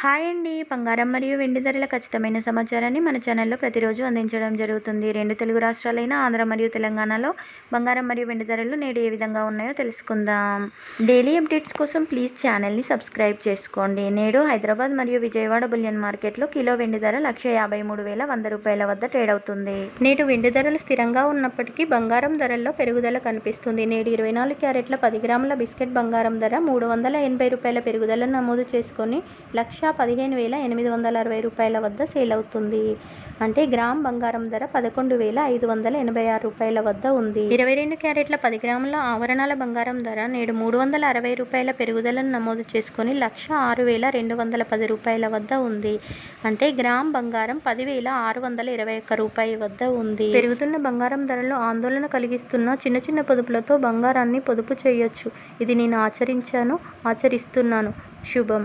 Hi అండి. బంగారం మరియు వెండి ధరల ఖచ్చితమైన సమాచారాన్ని మన ఛానల్లో ప్రతిరోజు అందించడం జరుగుతుంది. రెండు తెలుగు రాష్ట్రాలైన ఆంధ్ర మరియు తెలంగాణలో బంగారం మరియు వెండి ధరలు నేడు ఏ విధంగా ఉన్నాయో తెలుసుకుందాం. డైలీ అప్డేట్స్ కోసం ప్లీజ్ ఛానల్ని సబ్స్క్రైబ్ చేసుకోండి. నేడు హైదరాబాద్ మరియు విజయవాడ బులియన్ మార్కెట్లో కిలో వెండి ధర 1,53,100 రూపాయల వద్ద ట్రేడ్ అవుతుంది. నేడు వెండి ధరలు స్థిరంగా ఉన్నప్పటికీ బంగారం ధరల్లో పెరుగుదల కనిపిస్తుంది. నేడు 24 క్యారెట్ల 10 గ్రాముల బిస్కెట్ బంగారం ధర 380 రూపాయల పెరుగుదలను నమోదు చేసుకొని 1,15,860 రూపాయల వద్ద సేల్ అవుతుంది. అంటే గ్రామ్ బంగారం ధర 11,586 రూపాయల వద్ద ఉంది. 22 క్యారెట్ల 10 గ్రాముల ఆభరణాల బంగారం ధర నేడు 360 రూపాయల పెరుగుదలను నమోదు చేసుకొని 1,06,210 రూపాయల వద్ద ఉంది. అంటే గ్రామ్ బంగారం 10,621 రూపాయి వద్ద ఉంది. పెరుగుతున్న బంగారం ధరలో ఆందోళన కలిగిస్తున్న చిన్న చిన్న పొదుపులతో బంగారాన్ని పొదుపు చేయొచ్చు. ఇది నేను ఆచరిస్తున్నాను. శుభం.